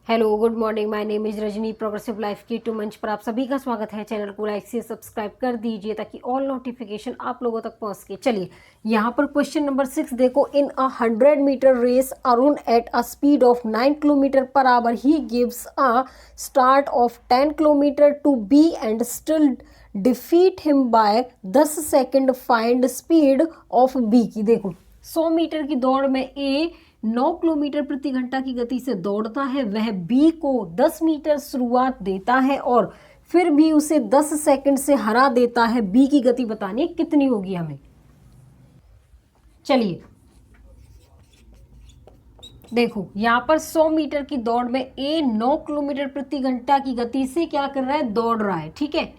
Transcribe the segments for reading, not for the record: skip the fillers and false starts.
Hello good morning, my name is Rajni. Progressive life की to मंच पर आप सभी का स्वागत है। चैनल को लाइक से सब्सक्राइब कर दीजिए ताकि ऑल नोटिफिकेशन आप लोगों तक पहुंच सके। चलिए यहाँ पर क्वेश्चन नंबर 6 देखो। In a 100 meter race Arun at a speed of 9 kilometer per hour he gives a start of 10 kilometer to B and still defeat him by 10 second. Find speed of B की। देखो 100 metre की दौड़ में ए 9 kilometre प्रति घंटा की गति से दौड़ता है, वह बी को 10 मीटर शुरुआत देता है और फिर भी उसे 10 सेकंड से हरा देता है। बी की गति बतानी कितनी होगी हमें। चलिए देखो यहाँ पर 100 मीटर की दौड़ में ए 9 किलोमीटर प्रति घंटा की गति से क्या कर रहा है, दौड़ रहा है। ठीक है,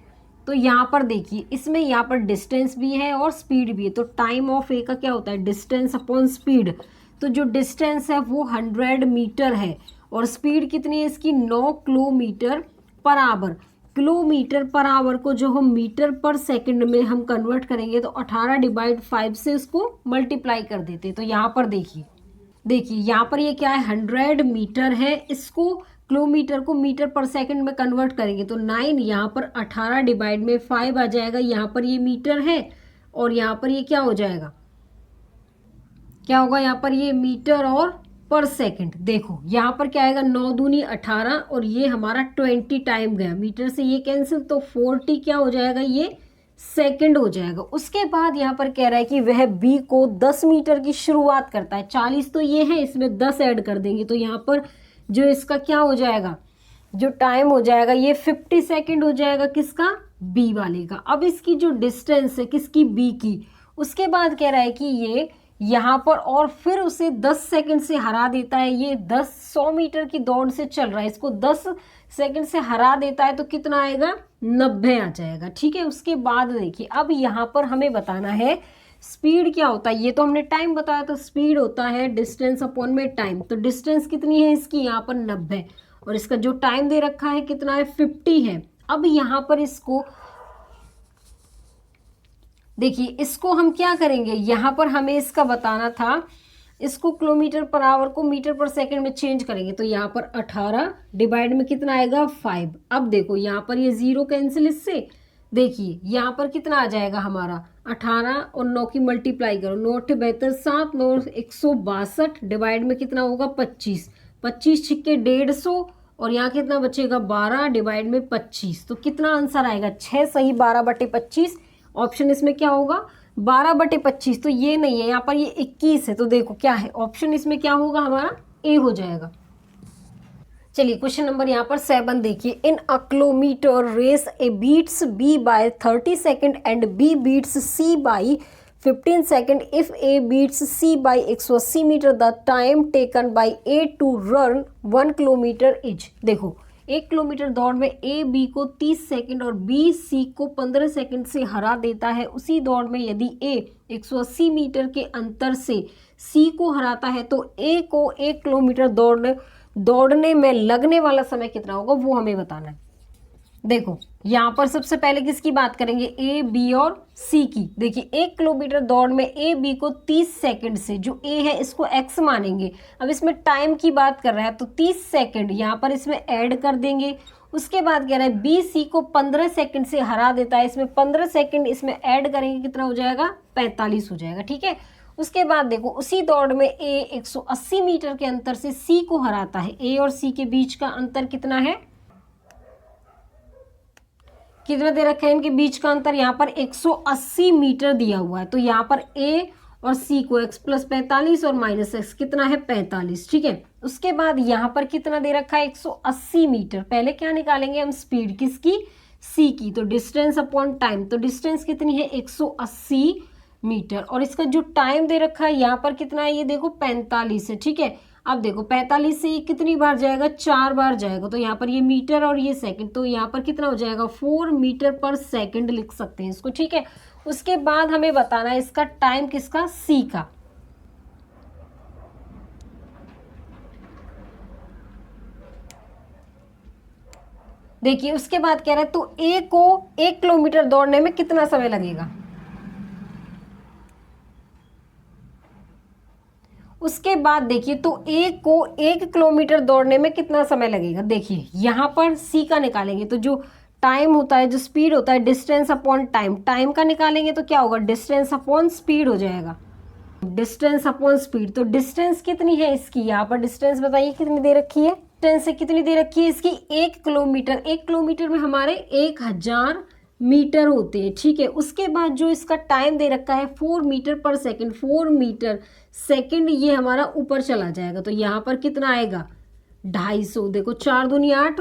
तो यहाँ पर देखिए इसमें यहाँ पर डिस्टेंस भी है और स्पीड भी है। तो टाइम ऑफ ए का क्या होता है, डिस्टेंस अपॉन स्पीड। तो जो डिस्टेंस है वो 100 मीटर है और स्पीड कितनी है इसकी, 9 kilometer per our. Kilometre per our को जो हम मीटर पर सेकंड में हम कन्वर्ट करेंगे तो 18/5 से उसको मल्टीप्लाई कर देते। तो यहाँ पर देखिए यहाँ पर ये क्या है, 100 मीटर है, इसको किलोमीटर को मीटर पर सेकंड में कन्वर्ट करेंगे तो 9 यहाँ पर 18/5 आ जाएगा। यहाँ पर ये मीटर है और यहाँ पर ये क्या हो जाएगा, क्या होगा यहाँ पर ये मीटर और पर सेकंड। देखो यहाँ पर क्या आएगा, 9 दूनी 18 और ये हमारा 20 टाइम गया, मीटर से ये कैंसिल, तो 40 क्या हो जाएगा, ये सेकंड हो जाएगा। उसके बाद यहाँ पर कह रहा है कि वह बी को 10 मीटर की शुरुआत करता है। 40 तो ये है, इसमें 10 ऐड कर देंगे तो यहाँ पर जो इसका क्या हो जाएगा, जो टाइम हो जाएगा ये 50 सेकंड हो जाएगा। किसका, बी वाले का। अब इसकी जो डिस्टेंस है किसकी, बी की। उसके बाद कह रहा है कि ये यहाँ पर और फिर उसे 10 सेकंड से हरा देता है। ये 100 मीटर की दौड़ से चल रहा है, इसको 10 सेकंड से हरा देता है तो कितना आएगा, 90 आ जाएगा। ठीक है, उसके बाद देखिए अब यहाँ पर हमें बताना है स्पीड क्या होता है। ये तो हमने टाइम बताया, तो स्पीड होता है डिस्टेंस अपॉन में टाइम। तो डिस्टेंस कितनी है इसकी, यहाँ पर 90 और इसका जो टाइम दे रखा है कितना है, 50 है। अब यहाँ पर इसको देखिए, इसको हम क्या करेंगे, यहाँ पर हमें इसका बताना था, इसको किलोमीटर पर आवर को मीटर पर सेकंड में चेंज करेंगे तो यहाँ पर 18 डिवाइड में कितना आएगा, 5। अब देखो यहाँ पर ये 0 कैंसिल, इससे देखिए यहाँ पर कितना आ जाएगा हमारा, 18 और 9 की मल्टीप्लाई करो, 9 8 72 7 9 162 डिवाइड में कितना होगा, 25। 25 छिक्के 150 और यहाँ कितना बचेगा, 12 डिवाइड में 25। तो कितना आंसर आएगा, 6 सही, 12/25। ऑप्शन इसमें क्या होगा, 12/25। तो ये नहीं है, यहाँ पर ये 21 है। तो देखो क्या है, ऑप्शन इसमें क्या होगा हमारा, ए हो जाएगा। चलिए क्वेश्चन नंबर यहाँ पर 7 देखिए। In a kilometre race A beats B by 30 second and B beats C by 15 second. If A beats C by 180 metre the time taken by A to run 1 kilometre is. देखो 1 kilometre दौड़ में A B को 30 second और B C को 15 second से हरा देता है। उसी दौड़ में यदि ए 180 मीटर के अंतर से सी को हराता है तो ए को 1 किलोमीटर दौड़ने में लगने वाला समय कितना होगा, वो हमें बताना है। देखो यहाँ पर सबसे पहले किसकी बात करेंगे, ए बी और सी की। देखिए 1 किलोमीटर दौड़ में ए बी को 30 सेकंड से, जो ए है इसको एक्स मानेंगे, अब इसमें टाइम की बात कर रहा है तो 30 सेकंड यहाँ पर इसमें ऐड कर देंगे। उसके बाद कह रहा है बी सी को 15 सेकंड से हरा देता है, इसमें 15 सेकंड इसमें ऐड करेंगे, कितना हो जाएगा, 45 हो जाएगा। ठीक है, उसके बाद देखो उसी दौड़ में ए 180 मीटर के अंतर से सी को हराता है। ए और सी के बीच का अंतर कितना है, कितना दे रखा है, इनके बीच का अंतर यहाँ पर 180 मीटर दिया हुआ है। तो यहाँ पर ए और सी को x + 45 और -x कितना है, 45। ठीक है, उसके बाद यहाँ पर कितना दे रखा है, 180 मीटर। पहले क्या निकालेंगे हम, स्पीड किसकी, सी की। तो डिस्टेंस अपॉन टाइम, तो डिस्टेंस कितनी है, 180 मीटर और इसका जो टाइम दे रखा है यहाँ पर कितना है, ये देखो 45 है। ठीक है, अब देखो 45 से ये कितनी बार जाएगा, 4 बार जाएगा। तो यहाँ पर ये मीटर और ये सेकंड, तो यहाँ पर कितना हो जाएगा, 4 मीटर पर सेकंड लिख सकते हैं इसको। ठीक है, उसके बाद हमें बताना है इसका टाइम किसका, सी का। देखिए उसके बाद कह रहा है तो ए को 1 किलोमीटर दौड़ने में कितना समय लगेगा। उसके बाद देखिए तो ए को 1 किलोमीटर दौड़ने में कितना समय लगेगा। देखिए यहाँ पर सी का निकालेंगे तो जो टाइम होता है, जो स्पीड होता है, डिस्टेंस अपॉन टाइम, टाइम का निकालेंगे तो क्या होगा, डिस्टेंस अपॉन स्पीड हो जाएगा, डिस्टेंस अपॉन स्पीड। तो डिस्टेंस कितनी है इसकी, यहाँ पर डिस्टेंस बताइए कितनी दे रखी है, डिस्टेंस से कितनी दे रखी है इसकी 1 किलोमीटर। 1 किलोमीटर में हमारे 1000 मीटर होते हैं, ठीक है। उसके बाद जो इसका टाइम दे रखा है 4 मीटर पर सेकंड, 4 मीटर सेकंड ये हमारा ऊपर चला जाएगा। तो यहाँ पर कितना आएगा 250, देखो 4 दूनी 8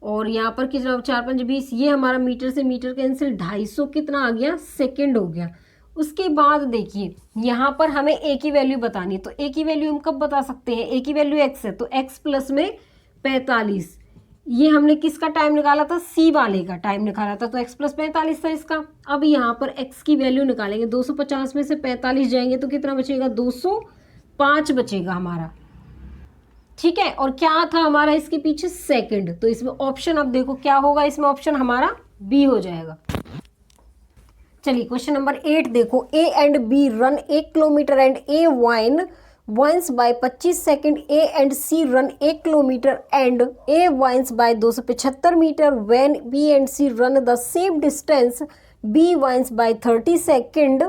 और यहाँ पर कितना 4 5 20, ये हमारा मीटर से मीटर कैंसिल, 250 कितना आ गया सेकंड हो गया। उसके बाद देखिए यहाँ पर हमें ए की वैल्यू बतानी है, तो ए की वैल्यू हम कब बता सकते हैं, ए की वैल्यू एक्स है तो एक्स प्लस में 45, ये हमने किसका टाइम निकाला था, सी वाले का टाइम निकाला था, तो x प्लस 45 था इसका। अब यहाँ पर x की वैल्यू निकालेंगे, 250 में से 45 जाएंगे तो कितना बचेगा, 205 बचेगा हमारा, ठीक है। और क्या था हमारा इसके पीछे सेकंड, तो इसमें ऑप्शन अब देखो क्या होगा, इसमें ऑप्शन हमारा बी हो जाएगा। चलिए क्वेश्चन नंबर 8 देखो, A and B run 1 kilometre and A wins by 25 second, A and C run 1 kilometre and A wins by 275 metre, when B and C run the same distance B wins by 30 second.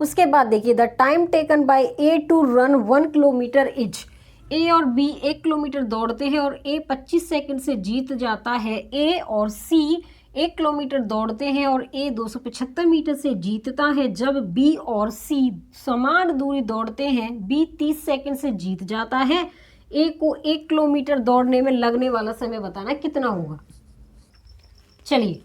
उसके बाद देखिए the time taken by A to run 1 kilometre is, A और B 1 kilometre दौड़ते हैं और ए 25 second से जीत जाता है, ए और सी 1 किलोमीटर दौड़ते हैं और ए 275 मीटर से जीतता है। जब बी और सी समान दूरी दौड़ते हैं, बी 30 सेकंड से जीत जाता है, ए को 1 किलोमीटर दौड़ने में लगने वाला समय बताना कितना होगा। चलिए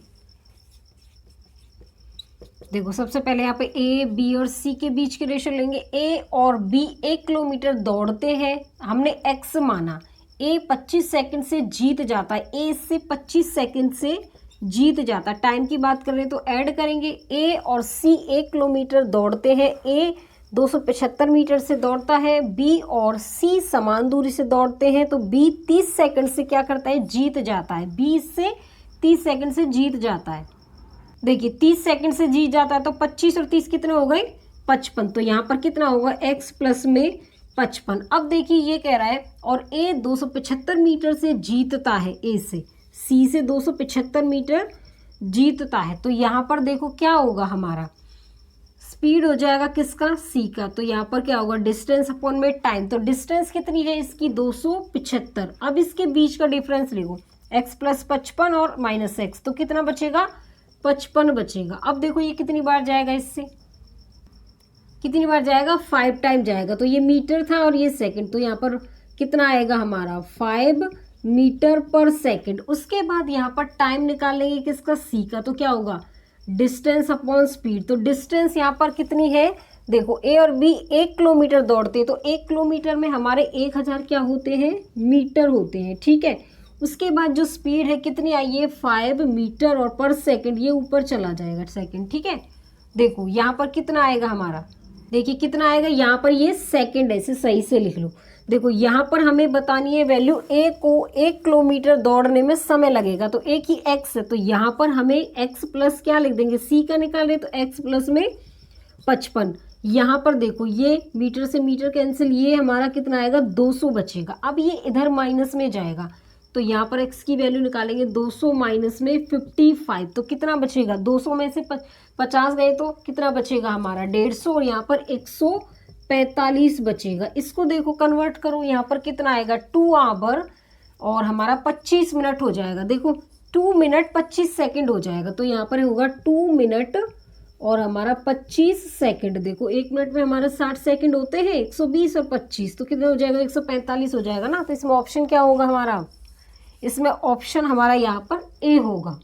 देखो सबसे पहले यहाँ पे ए बी और सी के बीच के रेशो लेंगे, ए और बी 1 किलोमीटर दौड़ते हैं, हमने एक्स माना, ए 25 सेकंड से जीत जाता है, ए से 25 सेकंड से जीत जाता, टाइम की बात कर रहे हैं तो ऐड करेंगे, ए और सी 1 किलोमीटर दौड़ते हैं, ए 275 मीटर से दौड़ता है, बी और सी समान दूरी से दौड़ते हैं, तो बी 30 सेकंड से क्या करता है, जीत जाता है, बी से 30 सेकंड से जीत जाता है। देखिए 30 सेकंड से जीत जाता है तो 25 और 30 कितने हो गए 55, तो यहाँ पर कितना होगा x प्लस में 55। अब देखिए ये कह रहा है और ए 275 मीटर से जीतता है, ए से, सी से 275 मीटर जीतता है, तो यहाँ पर देखो क्या होगा हमारा स्पीड हो जाएगा किसका, सी का, तो यहाँ पर क्या होगा डिस्टेंस अपॉन में टाइम, तो डिस्टेंस कितनी है इसकी 275। अब इसके बीच का डिफरेंस लिखो x प्लस 55 और माइनस एक्स, तो कितना बचेगा 55 बचेगा। अब देखो ये कितनी बार जाएगा, इससे कितनी बार जाएगा 5 टाइम जाएगा, तो ये मीटर था और ये सेकंड, तो यहाँ पर कितना आएगा हमारा 5 मीटर पर सेकंड। उसके बाद यहाँ पर टाइम निकाल लेंगे किसका, सी का, तो क्या होगा डिस्टेंस अपॉन स्पीड, तो डिस्टेंस यहाँ पर कितनी है, देखो ए और बी 1 किलोमीटर दौड़ते हैं, तो 1 किलोमीटर में हमारे 1000 क्या होते हैं मीटर होते हैं, ठीक है। उसके बाद जो स्पीड है कितनी आई है 5 मीटर और पर सेकंड, ये ऊपर चला जाएगा सेकंड, ठीक है। देखो यहाँ पर कितना आएगा हमारा, देखिए कितना आएगा, यहाँ पर ये सेकंड है, इसे सही से लिख लो। देखो यहाँ पर हमें बतानी है वैल्यू, ए को 1 किलोमीटर दौड़ने में समय लगेगा, तो ए की एक्स है, तो यहाँ पर हमें एक्स प्लस क्या लिख देंगे, सी का निकाल रहे तो एक्स प्लस में 55। यहाँ पर देखो ये मीटर से मीटर कैंसिल, ये हमारा कितना आएगा 200 बचेगा। अब ये इधर माइनस में जाएगा, तो यहाँ पर x की वैल्यू निकालेंगे 200 माइनस में 55, तो कितना बचेगा 200 में से 50 गए तो कितना बचेगा हमारा 150 और यहाँ पर 145 बचेगा। इसको देखो कन्वर्ट करो, यहाँ पर कितना आएगा 2 आवर और हमारा 25 मिनट हो जाएगा। देखो 2 मिनट 25 सेकंड हो जाएगा, तो यहाँ पर होगा 2 मिनट और हमारा 25 सेकंड। देखो 1 मिनट में हमारा 60 सेकंड होते हैं, 120 और 25 तो कितना हो जाएगा 145 हो जाएगा ना। तो इसमें ऑप्शन क्या होगा हमारा, इसमें ऑप्शन हमारा यहाँ पर ए होगा।